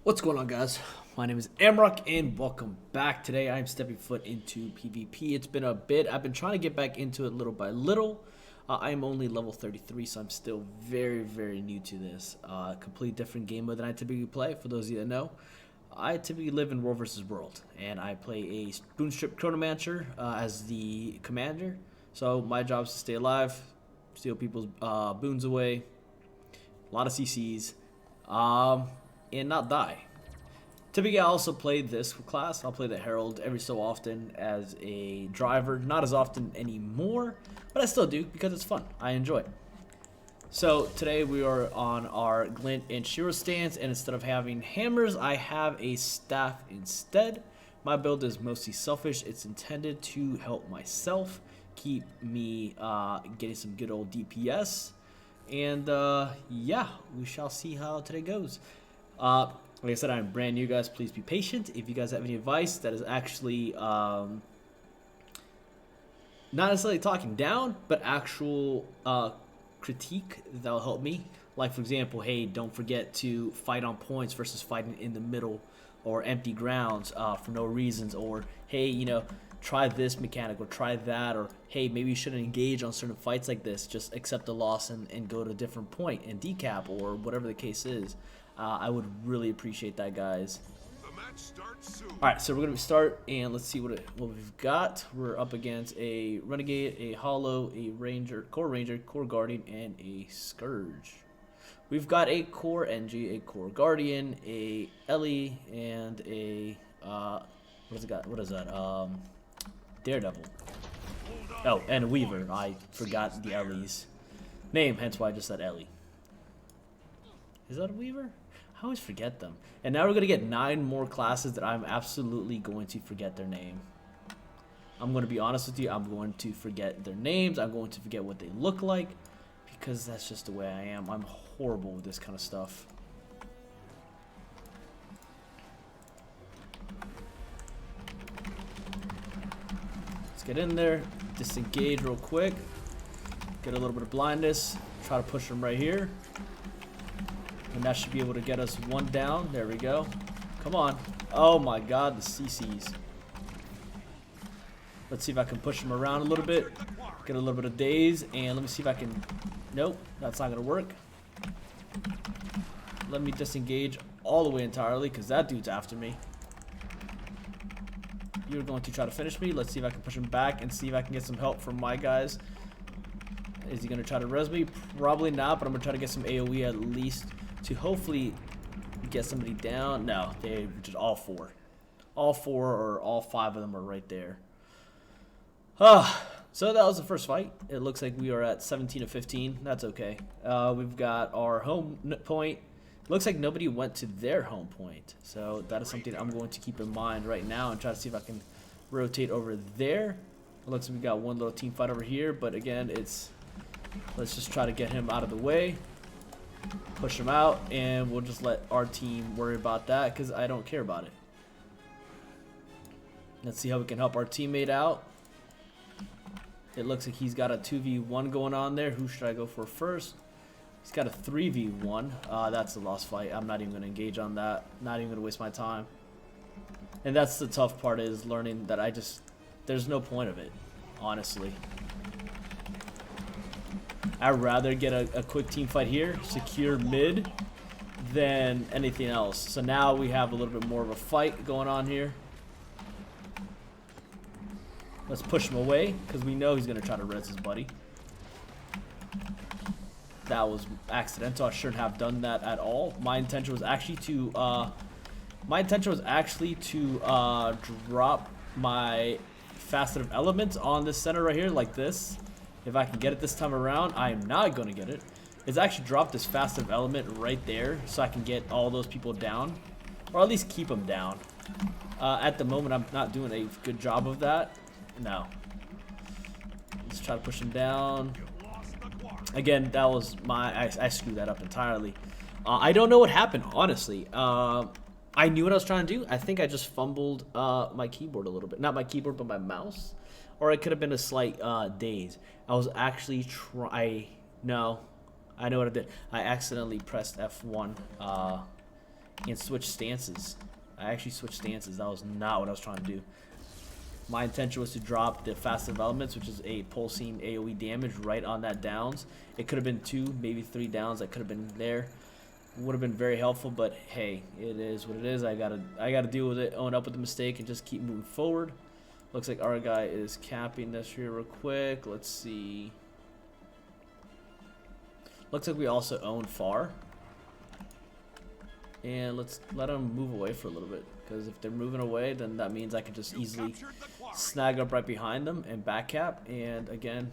What's going on, guys? My name is Amarok and welcome back. Today I'm stepping foot into PvP. It's been a bit. I've been trying to get back into it little by little. I'm only level 33, so I'm still very new to this. Completely different game mode than I typically play. For those of you that know, I typically live in World vs. World, and I play a Spoonstrip Chronomancer as the commander. So my job is to stay alive, steal people's boons away, a lot of CCs. And not die. Typically, I also play this class. I'll play the Herald every so often as a driver. Not as often anymore, but I still do because it's fun. I enjoy it. So today we are on our Glint and Shiro stance, and instead of having hammers, I have a staff instead. My build is mostly selfish. It's intended to help myself, keep me getting some good old DPS, and yeah, we shall see how today goes. Like I said, I'm brand new, guys. Please be patient. If you guys have any advice that is actually not necessarily talking down, but actual critique, that'll help me. Like, for example, hey, don't forget to fight on points versus fighting in the middle or empty grounds for no reasons. Or, hey, you know, try this mechanic or try that. Or, hey, maybe you shouldn't engage on certain fights like this. Just accept the loss and go to a different point and decap or whatever the case is. I would really appreciate that, guys. Alright, so we're going to start, and let's see what we've got. We're up against a Renegade, a Hollow, a Ranger, Core Guardian, and a Scourge. We've got a Core NG, a Core Guardian, a Ellie, and a, what has it got? What is that? Daredevil. Oh, and a Weaver. I forgot the Ellie's name, hence why I just said Ellie. Is that a Weaver? I always forget them. And now we're going to get 9 more classes that I'm absolutely going to forget their name. I'm going to be honest with you. I'm going to forget their names. I'm going to forget what they look like. Because that's just the way I am. I'm horrible with this kind of stuff. Let's get in there. Disengage real quick. Get a little bit of blindness. Try to push them right here. And that should be able to get us one down. There we go. Come on. Oh my god, the CCs. Let's see if I can push them around a little bit. Get a little bit of daze. And let me see if I can... Nope, that's not going to work. Let me disengage all the way entirely because that dude's after me. You're going to try to finish me. Let's see if I can push him back and see if I can get some help from my guys. Is he going to try to res me? Probably not, but I'm going to try to get some AoE at least to hopefully get somebody down. No, they just all 4. All 4 or all 5 of them are right there. So that was the first fight. It looks like we are at 17 of 15. That's okay. We've got our home point. Looks like nobody went to their home point. So that is something I'm going to keep in mind right now and try to see if I can rotate over there. It looks like we got one little team fight over here, but again, let's just try to get him out of the way. Push him out, and we'll just let our team worry about that because I don't care about it. Let's see how we can help our teammate out. It looks like he's got a 2v1 going on there. Who should I go for first? He's got a 3v1. That's a lost fight. I'm not even going to engage on that. Not even going to waste my time. And that's the tough part, is learning that there's no point of it, honestly. I'd rather get a quick team fight here, secure mid, than anything else. So now we have a little bit more of a fight going on here. Let's push him away, because we know he's going to try to res his buddy. That was accidental. I shouldn't have done that at all. My intention was actually to drop my faceted elements on this center right here, like this. If I can get it this time around, I am not going to get it. It's actually dropped this faceted element right there so I can get all those people down. Or at least keep them down. At the moment, I'm not doing a good job of that. No. Let's try to push him down. Again, that was I screwed that up entirely. I don't know what happened, honestly. I knew what I was trying to do. I think I just fumbled my keyboard a little bit. Not my keyboard, but my mouse. Or it could have been a slight daze. I was actually no, I know what I did. I accidentally pressed F1 and switch stances. I actually switched stances. That was not what I was trying to do. My intention was to drop the fast developments, which is a pulsing AoE damage right on that downs. It could have been 2, maybe 3 downs that could have been there. Would have been very helpful, but hey, it is what it is. I gotta deal with it, own up with the mistake, and just keep moving forward. Looks like our guy is capping this here real quick. Let's see. Looks like we also own far. And let's let them move away for a little bit, because if they're moving away, then that means I can just easily snag up right behind them and back cap. And again,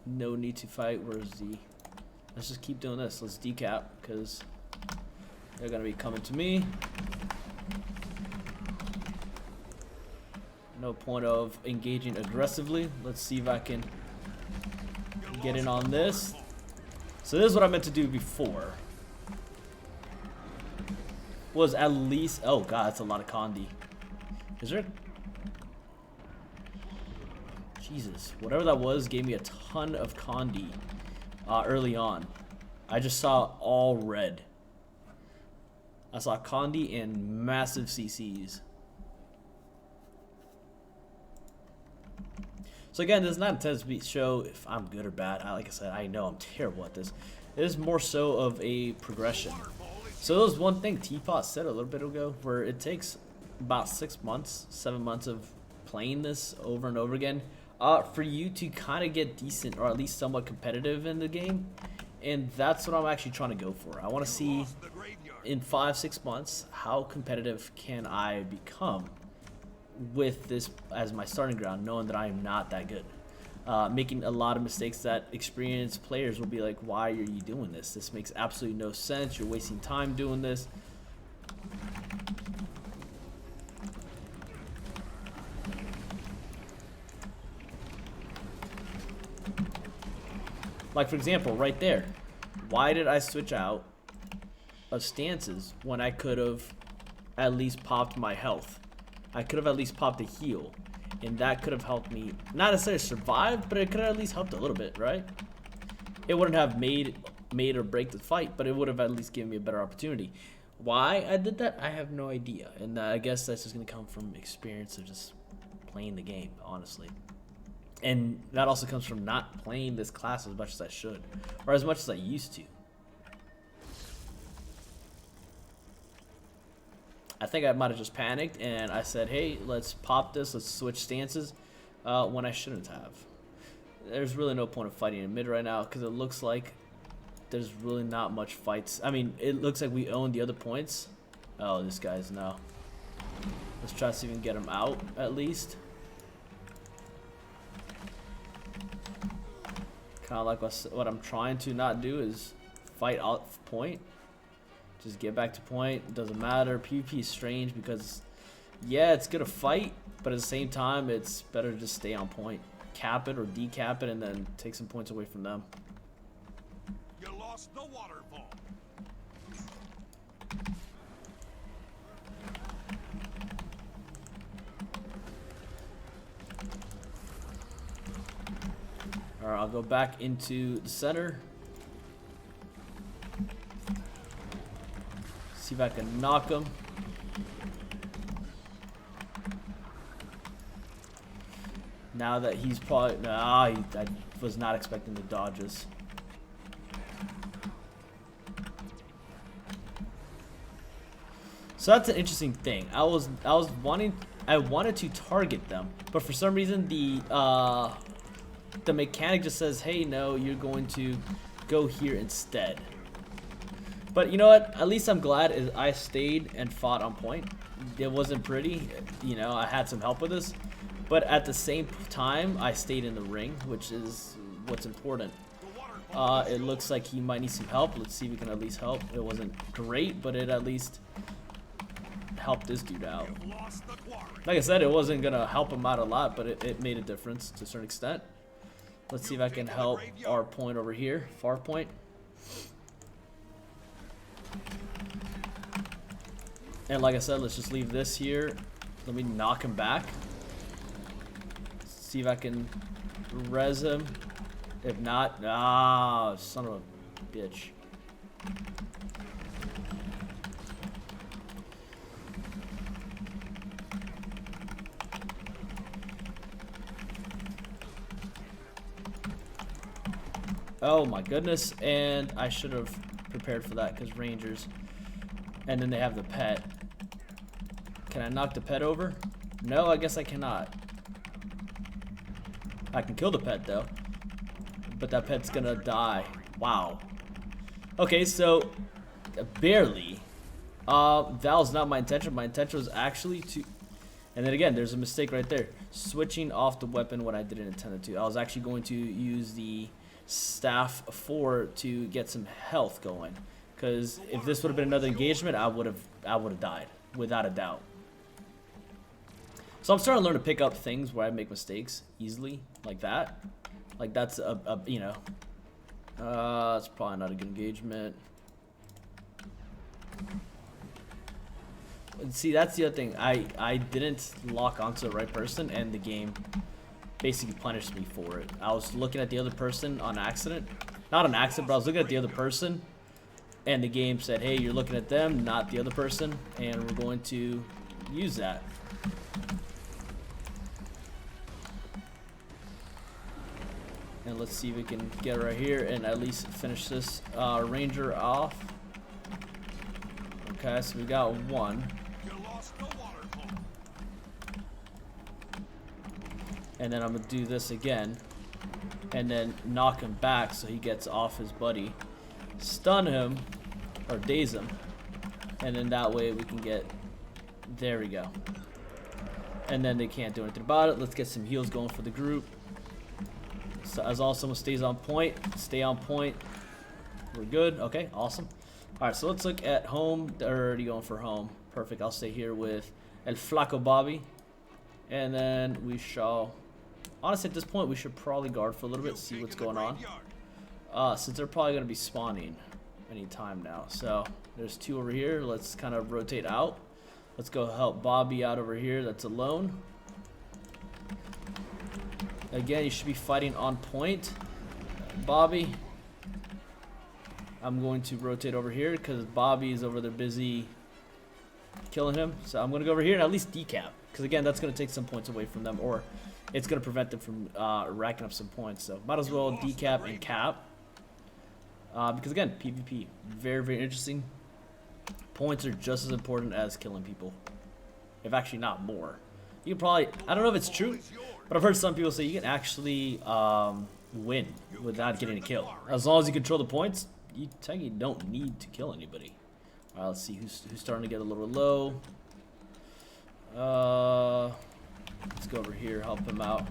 no need to fight. Where's the... Let's just keep doing this. Let's decap, because they're going to be coming to me. No point of engaging aggressively. Let's see if I can get in on this. So this is what I meant to do before. Was at least... Oh god, that's a lot of Condi. Is there... Jesus. Whatever that was gave me a ton of Condi early on. I just saw all red. I saw Condi and massive CCs. So again, this is not intended to show if I'm good or bad. Like I said, I know I'm terrible at this. It is more so of a progression. So there was one thing Teapot said a little bit ago, where it takes about 6 months, 7 months of playing this over and over again for you to kind of get decent, or at least somewhat competitive in the game. And that's what I'm actually trying to go for. I want to see in 5-6 months how competitive can I become with this as my starting ground, knowing that I am not that good. Making a lot of mistakes that experienced players will be like, why are you doing this? This makes absolutely no sense. You're wasting time doing this. Like, for example, right there. Why did I switch out of stances when I could have at least popped my health? I could have at least popped a heal. And that could have helped me, not necessarily survive, but it could have at least helped a little bit, right? It wouldn't have made or break the fight, but it would have at least given me a better opportunity. Why I did that, I have no idea. And I guess that's just going to come from experience of just playing the game, honestly. And that also comes from not playing this class as much as I should, or as much as I used to. I think I might have just panicked and I said, hey, let's pop this, let's switch stances, when I shouldn't have. There's really no point of fighting in mid right now, because it looks like there's really not much fights. I mean, it looks like we own the other points. Oh, this guy's no. Let's try to see if we can get him out at least. Kind of like what I'm trying to not do is fight out point. Just get back to point. It doesn't matter. PvP is strange because, yeah, it's gonna fight, but at the same time, it's better to just stay on point. Cap it or decap it, and then take some points away from them. You lost the waterfall. All right, I'll go back into the center. See if I can knock him. Now that he's probably... Nah, I was not expecting the dodges. So that's an interesting thing. I wanted to target them, but for some reason the mechanic just says, hey, no, you're going to go here instead. But you know what? At least I'm glad I stayed and fought on point. It wasn't pretty. You know, I had some help with this. But at the same time, I stayed in the ring, which is what's important. It looks like he might need some help. Let's see if we can at least help. It wasn't great, but it at least helped this dude out. Like I said, it wasn't going to help him out a lot, but it made a difference to a certain extent. Let's see if I can help our point over here, far point. And like I said, let's just leave this here. Let me knock him back. See if I can res him. If not, son of a bitch. Oh my goodness, and I should have prepared for that because Rangers. And then they have the pet. Can I knock the pet over? No, I guess I cannot. I can kill the pet though. But that pet's gonna die. Wow. Okay, so barely. That was not my intention. My intention was actually to... And then again, there's a mistake right there. Switching off the weapon when I didn't intend to. I was actually going to use the staff 4 to get some health going. Because if this would have been another engagement, I would have died without a doubt. So I'm starting to learn to pick up things where I make mistakes easily, like that. Like that's you know, it's probably not a good engagement. See, that's the other thing. I didn't lock onto the right person, and the game basically punished me for it. I was looking at the other person on accident. Not on accident, but I was looking at the other person, and the game said, hey, you're looking at them, not the other person, and we're going to use that. And let's see if we can get right here and at least finish this ranger off. Okay, so we got one. And then I'm gonna do this again, and then knock him back so he gets off his buddy, stun him or daze him, and then that way we can get, there we go. And then they can't do anything about it. Let's get some heals going for the group. So as long as someone stays on point, stay on point. We're good. Okay, awesome. All right, so let's look at home. They're already going for home. Perfect. I'll stay here with El Flaco Bobby, and then we shall. Honestly, at this point, we should probably guard for a little bit, see what's going on. Since they're probably going to be spawning any time now. So there's two over here. Let's kind of rotate out. Let's go help Bobby out over here. That's alone. Again, you should be fighting on point. Bobby. I'm going to rotate over here because Bobby is over there busy killing him. So I'm going to go over here and at least decap. Because again, that's going to take some points away from them, or it's going to prevent them from racking up some points. So might as well decap and cap. Because again, PvP, very, very interesting. Points are just as important as killing people. If actually not more. You can probably, I don't know if it's true, but I've heard some people say you can actually win without getting a kill. As long as you control the points, you technically don't need to kill anybody. All right, let's see who's starting to get a little low. Let's go over here, help him out.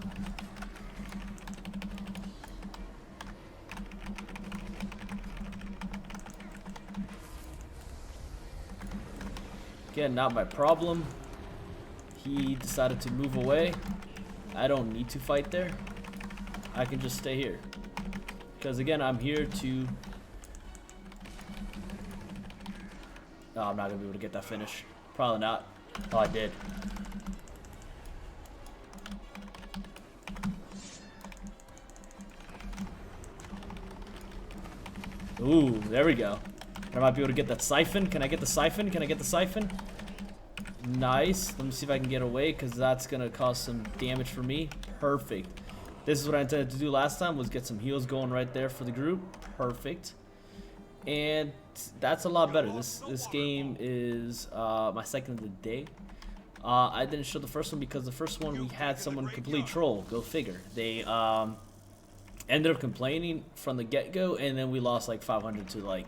Again, not my problem. He decided to move away. I don't need to fight there. I can just stay here. Because again, I'm here to... No, I'm not going to be able to get that finish. Probably not. Oh, I did. Ooh, there we go. I might be able to get that siphon. Can I get the siphon? Can I get the siphon? Nice. Let me see if I can get away, because that's going to cause some damage for me. Perfect. This is what I intended to do last time, was get some heals going right there for the group. Perfect. And that's a lot better. This game is my second of the day. I didn't show the first one because the first one we had someone complete troll. Go figure. They ended up complaining from the get-go, and then we lost like 500 to like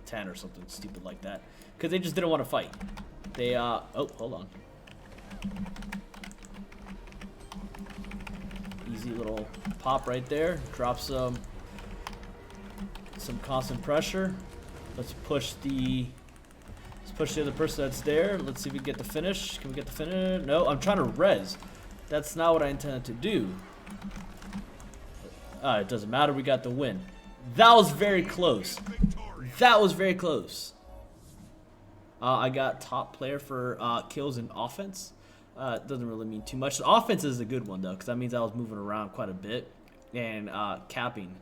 10 or something stupid like that, because they just didn't want to fight. They oh, hold on. Easy little pop right there. Drop some constant pressure. Let's push the other person that's there. Let's see if we can get the finish. Can we get the finish? No, I'm trying to res. That's not what I intended to do. It doesn't matter. We got the win. That was very close. That was very close. I got top player for kills in offense. It doesn't really mean too much. The offense is a good one though, because that means I was moving around quite a bit and capping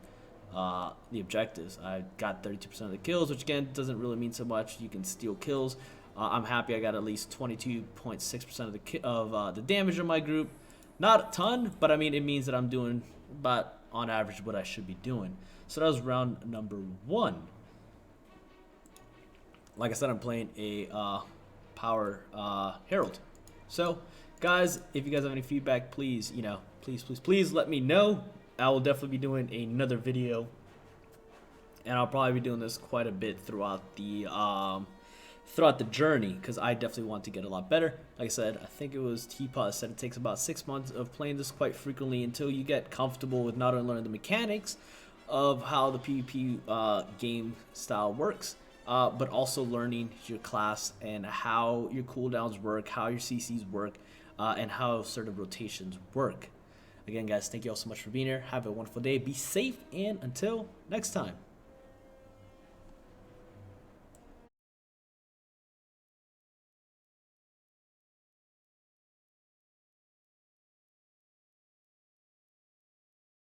the objectives. I got 32% of the kills, which again doesn't really mean so much. You can steal kills. I'm happy I got at least 22.6% of the damage in my group. Not a ton, but I mean it means that I'm doing about on average what I should be doing. So that was round number 1. Like I said, I'm playing a power Herald. So, guys, if you guys have any feedback, please, please let me know. I will definitely be doing another video, and I'll probably be doing this quite a bit throughout the journey, because I definitely want to get a lot better. Like I said, I think it was Teapot said it takes about 6 months of playing this quite frequently until you get comfortable with not only learning the mechanics of how the PvP game style works, but also learning your class and how your cooldowns work, how your CCs work, and how certain rotations work. Again, guys, thank you all so much for being here. Have a wonderful day. Be safe, and until next time.